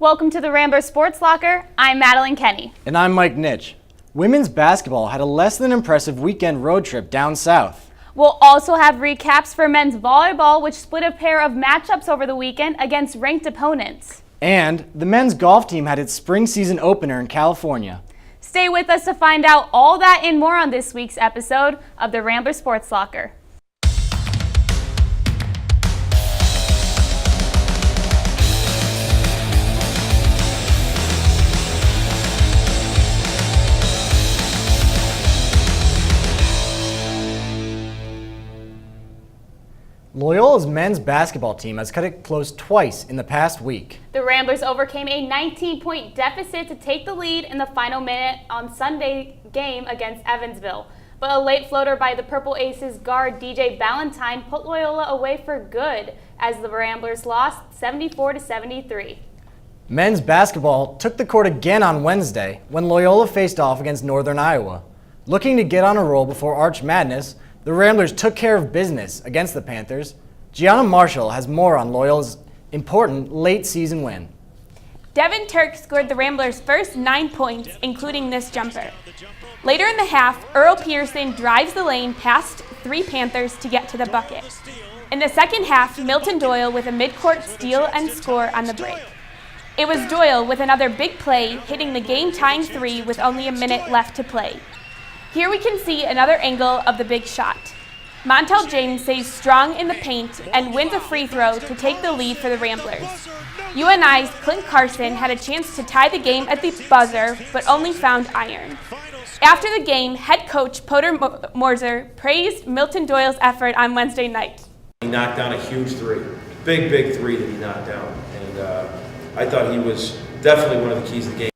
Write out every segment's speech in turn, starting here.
Welcome to the Rambler Sports Locker. I'm Madeline Kenny. And I'm Mike Nitch. Women's basketball had a less than impressive weekend road trip down south. We'll also have recaps for men's volleyball, which split a pair of matchups over the weekend against ranked opponents. And the men's golf team had its spring season opener in California. Stay with us to find out all that and more on this week's episode of the Rambler Sports Locker. Loyola's men's basketball team has cut it close twice in the past week. The Ramblers overcame a 19-point deficit to take the lead in the final minute on Sunday game against Evansville. But a late floater by the Purple Aces guard DJ Ballantyne put Loyola away for good as the Ramblers lost 74-73. Men's basketball took the court again on Wednesday when Loyola faced off against Northern Iowa. Looking to get on a roll before Arch Madness, the Ramblers took care of business against the Panthers. Gianna Marshall has more on Loyola's important late-season win. Devin Turk scored the Ramblers' first 9 points, including this jumper. Later in the half, Earl Pearson drives the lane past 3 Panthers to get to the bucket. In the second half, Milton Doyle with a midcourt steal and score on the break. It was Doyle with another big play, hitting the game-tying 3 with only a minute left to play. Here we can see another angle of the big shot. Montel James stays strong in the paint and wins a free throw to take the lead for the Ramblers. UNI's Clint Carson had a chance to tie the game at the buzzer, but only found iron. After the game, head coach Potter Morzer praised Milton Doyle's effort on Wednesday night. He knocked down a huge three, big three that he knocked down, and I thought he was definitely one of the keys to the game.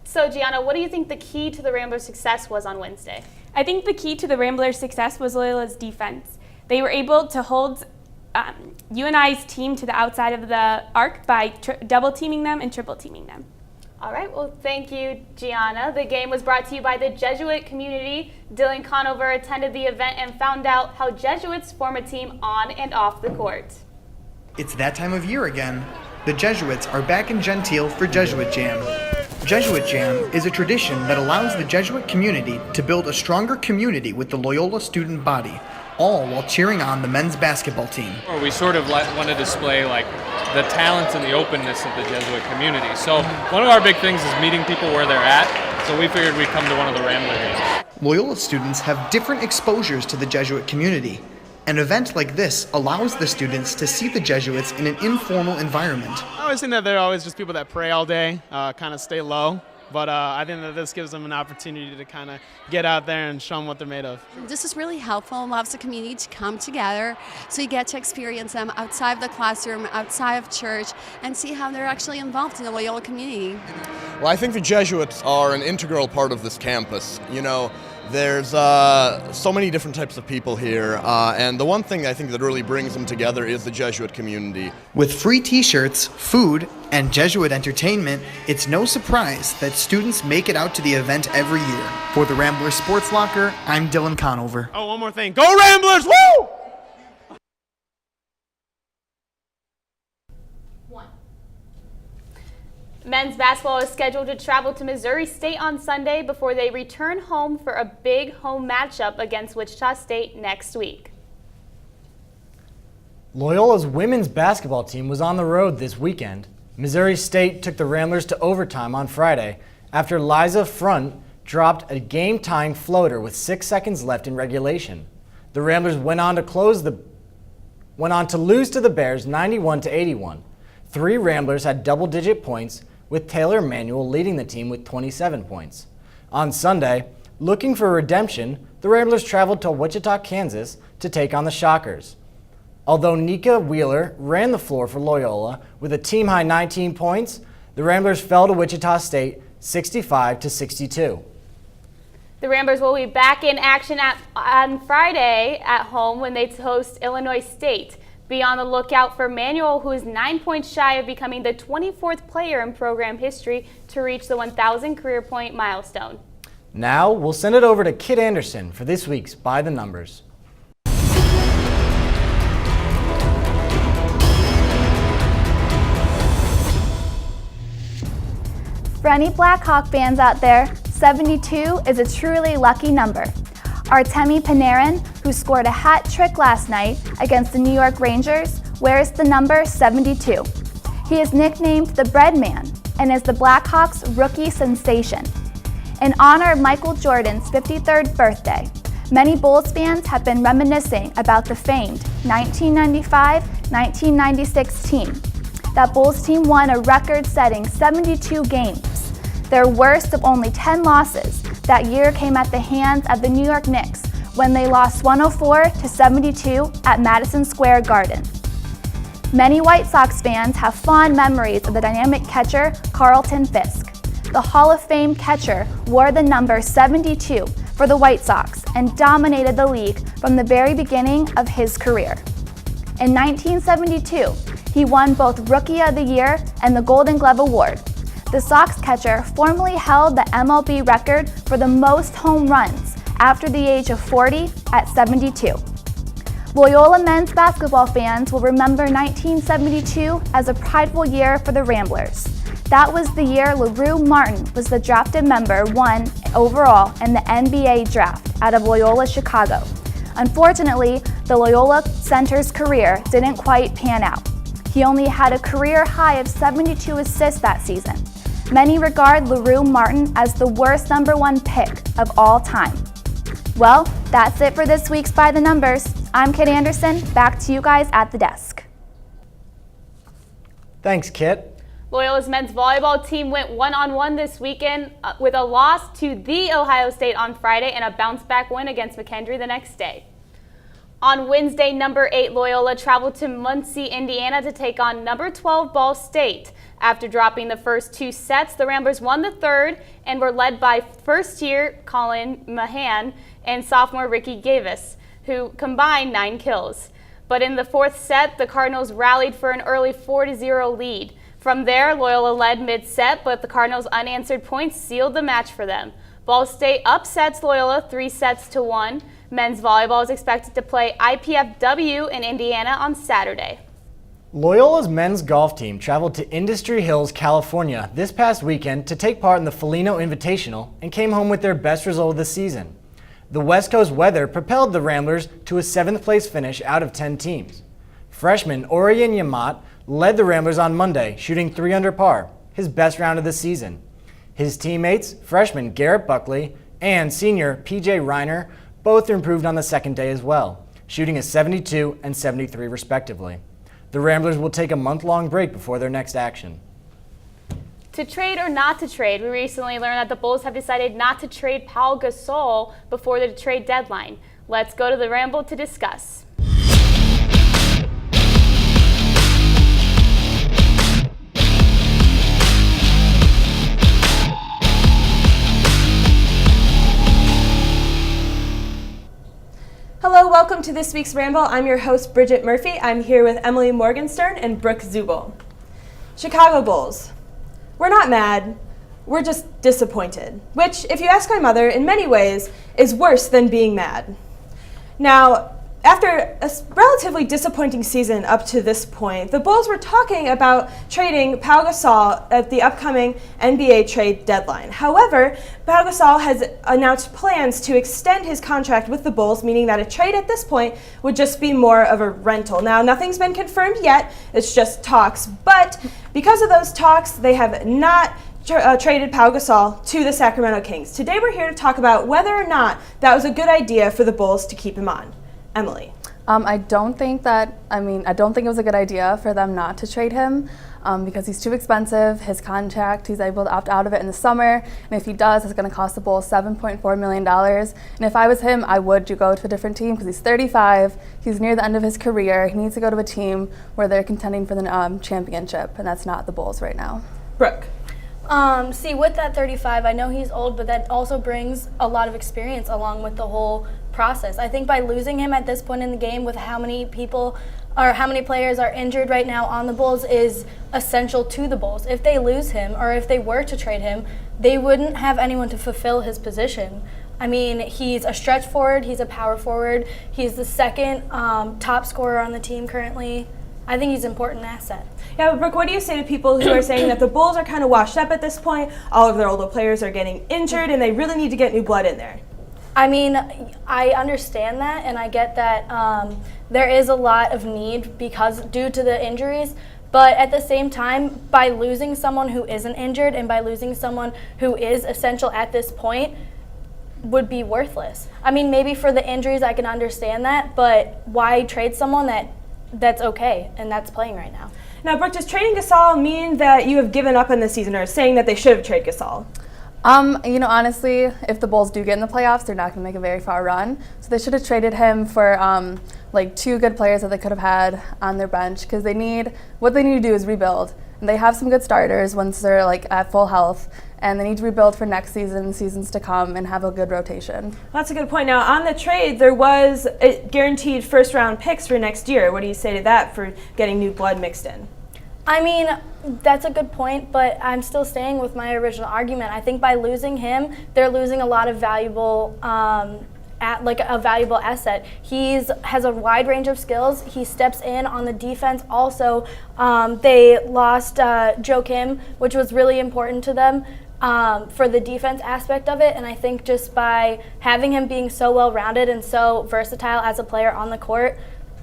So, Gianna, what do you think the key to the Ramblers' success was on Wednesday? I think the key to the Ramblers' success was Loyola's defense. They were able to hold UNI's team to the outside of the arc by double-teaming them and triple-teaming them. All right, well, thank you, Gianna. The game was brought to you by the Jesuit community. Dylan Conover attended the event and found out how Jesuits form a team on and off the court. It's that time of year again. The Jesuits are back in Gentile for Jesuit Jam. Jesuit Jam is a tradition that allows the Jesuit community to build a stronger community with the Loyola student body, all while cheering on the men's basketball team. We sort of want to display the talents and the openness of the Jesuit community. So one of our big things is meeting people where they're at, so we figured we'd come to one of the Rambler games. Loyola students have different exposures to the Jesuit community. An event like this allows the students to see the Jesuits in an informal environment. I always think that they're always just people that pray all day, kind of stay low. But I think that this gives them an opportunity to kind of get out there and show them what they're made of. This is really helpful. Allows the community to come together so you get to experience them outside of the classroom, outside of church, and see how they're actually involved in the Loyola community. Well, I think the Jesuits are an integral part of this campus. You know, there's so many different types of people here, and the one thing I think that really brings them together is the Jesuit community. With free t-shirts, food, and Jesuit entertainment, it's no surprise that students make it out to the event every year. For the Rambler Sports Locker, I'm Dylan Conover. Oh, one more thing. Go Ramblers! Woo! Men's basketball is scheduled to travel to Missouri State on Sunday before they return home for a big home matchup against Wichita State next week. Loyola's women's basketball team was on the road this weekend. Missouri State took the Ramblers to overtime on Friday after Liza Front dropped a game-tying floater with 6 seconds left in regulation. The Ramblers went on to lose to the Bears 91-81. 3 Ramblers had double-digit points, with Taylor Emanuel leading the team with 27 points. On Sunday, looking for redemption, the Ramblers traveled to Wichita, Kansas to take on the Shockers. Although Nika Wheeler ran the floor for Loyola with a team-high 19 points, the Ramblers fell to Wichita State 65-62. The Ramblers will be back in action on Friday at home when they host Illinois State. Be on the lookout for Manuel, who is 9 points shy of becoming the 24th player in program history to reach the 1,000 career point milestone. Now we'll send it over to Kit Anderson for this week's By the Numbers. For any Blackhawk fans out there, 72 is a truly lucky number. Artemi Panarin, who scored a hat trick last night against the New York Rangers, wears the number 72. He is nicknamed the Bread Man and is the Blackhawks' rookie sensation. In honor of Michael Jordan's 53rd birthday, many Bulls fans have been reminiscing about the famed 1995-1996 team. That Bulls team won a record-setting 72 games. Their worst of only 10 losses that year came at the hands of the New York Knicks when they lost 104-72 at Madison Square Garden. Many White Sox fans have fond memories of the dynamic catcher Carlton Fisk. The Hall of Fame catcher wore the number 72 for the White Sox and dominated the league from the very beginning of his career. In 1972, he won both Rookie of the Year and the Golden Glove Award. The Sox catcher formerly held the MLB record for the most home runs after the age of 40 at 72. Loyola men's basketball fans will remember 1972 as a prideful year for the Ramblers. That was the year LaRue Martin was the drafted number 1 overall in the NBA draft out of Loyola Chicago. Unfortunately, the Loyola center's career didn't quite pan out. He only had a career high of 72 assists that season. Many regard LaRue Martin as the worst number 1 pick of all time. Well, that's it for this week's By the Numbers. I'm Kit Anderson. Back to you guys at the desk. Thanks, Kit. Loyola's men's volleyball team went one-on-one this weekend with a loss to the Ohio State on Friday and a bounce-back win against McKendree the next day. On Wednesday, number 8 Loyola traveled to Muncie, Indiana to take on number 12 Ball State. After dropping the first 2 sets, the Ramblers won the third and were led by first-year Colin Mahan and sophomore Ricky Gavis, who combined 9 kills. But in the fourth set, the Cardinals rallied for an early 4-0 lead. From there, Loyola led mid-set, but the Cardinals' unanswered points sealed the match for them. Ball State upsets Loyola 3-1. Men's volleyball is expected to play IPFW in Indiana on Saturday. Loyola's men's golf team traveled to Industry Hills, California this past weekend to take part in the Foligno Invitational and came home with their best result of the season. The West Coast weather propelled the Ramblers to a 7th place finish out of 10 teams. Freshman Orion Yamat led the Ramblers on Monday, shooting 3 under par, his best round of the season. His teammates, freshman Garrett Buckley and senior PJ Reiner, both improved on the second day as well, shooting a 72 and 73 respectively. The Ramblers will take a month-long break before their next action. To trade or not to trade, we recently learned that the Bulls have decided not to trade Pau Gasol before the trade deadline. Let's go to the Ramble to discuss. Hello, welcome to this week's Ramble. I'm your host, Bridget Murphy. I'm here with Emily Morgenstern and Brooke Zubel. Chicago Bulls. We're not mad, we're just disappointed, which, if you ask my mother, in many ways is worse than being mad. Now, after a relatively disappointing season up to this point, the Bulls were talking about trading Pau Gasol at the upcoming NBA trade deadline. However, Pau Gasol has announced plans to extend his contract with the Bulls, meaning that a trade at this point would just be more of a rental. Now, nothing's been confirmed yet, it's just talks, but because of those talks, they have not traded Pau Gasol to the Sacramento Kings. Today we're here to talk about whether or not that was a good idea for the Bulls to keep him on. Emily. I don't think it was a good idea for them not to trade him because he's too expensive. His contract, he's able to opt out of it in the summer, and if he does, it's going to cost the Bulls $7.4 million. And if I was him, I would go to a different team because he's 35, he's near the end of his career, he needs to go to a team where they're contending for the championship, and that's not the Bulls right now. Brooke. See, with that 35, I know he's old, but that also brings a lot of experience along with the whole process. I think by losing him at this point in the game with how many players are injured right now on the Bulls is essential to the Bulls. If they lose him or if they were to trade him, they wouldn't have anyone to fulfill his position. I mean, he's a stretch forward, he's a power forward, he's the second top scorer on the team currently. I think he's an important asset. Yeah, but Brooke, what do you say to people who are saying that the Bulls are kind of washed up at this point, all of their older players are getting injured, and they really need to get new blood in there? I mean, I understand that, and I get that there is a lot of need due to the injuries. But at the same time, by losing someone who isn't injured and by losing someone who is essential at this point would be worthless. I mean, maybe for the injuries I can understand that, but why trade someone that's okay and that's playing right now? Now, Brooke, does trading Gasol mean that you have given up on the season, or saying that they should have traded Gasol? Honestly, if the Bulls do get in the playoffs, they're not going to make a very far run. So they should have traded him for like 2 good players that they could have had on their bench, because what they need to do is rebuild. And they have some good starters once they're like at full health, and they need to rebuild for next season, seasons to come, and have a good rotation. Well, that's a good point. Now, on the trade, there was guaranteed first-round picks for next year. What do you say to that for getting new blood mixed in? I mean, that's a good point, but I'm still staying with my original argument. I think by losing him, they're losing a lot of valuable a valuable asset. He has a wide range of skills. He steps in on the defense. Also, they lost Joe Kim, which was really important to them for the defense aspect of it. And I think just by having him being so well-rounded and so versatile as a player on the court,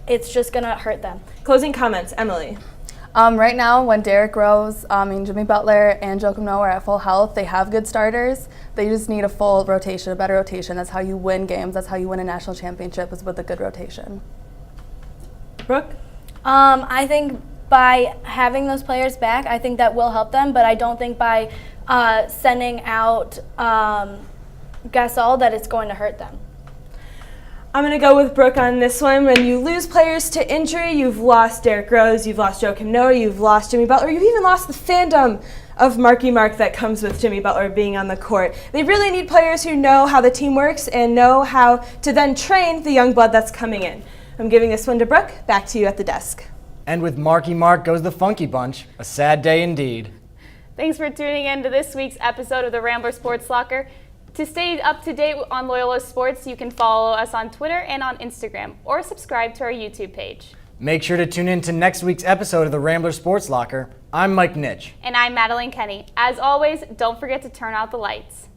it's just going to hurt them. Closing comments, Emily. Right now, when Derrick Rose, Jimmy Butler, and Joakim Noah are at full health, they have good starters. They just need a full rotation, a better rotation. That's how you win games. That's how you win a national championship, is with a good rotation. Brooke? I think by having those players back, I think that will help them, but I don't think by sending out Gasol that it's going to hurt them. I'm going to go with Brooke on this one. When you lose players to injury, you've lost Derrick Rose, you've lost Joakim Noah, you've lost Jimmy Butler, you've even lost the fandom of Marky Mark that comes with Jimmy Butler being on the court. They really need players who know how the team works and know how to then train the young blood that's coming in. I'm giving this one to Brooke. Back to you at the desk. And with Marky Mark goes the Funky Bunch. A sad day indeed. Thanks for tuning in to this week's episode of the Rambler Sports Locker. To stay up to date on Loyola Sports, you can follow us on Twitter and on Instagram, or subscribe to our YouTube page. Make sure to tune in to next week's episode of the Rambler Sports Locker. I'm Mike Nitch. And I'm Madeline Kenny. As always, don't forget to turn out the lights.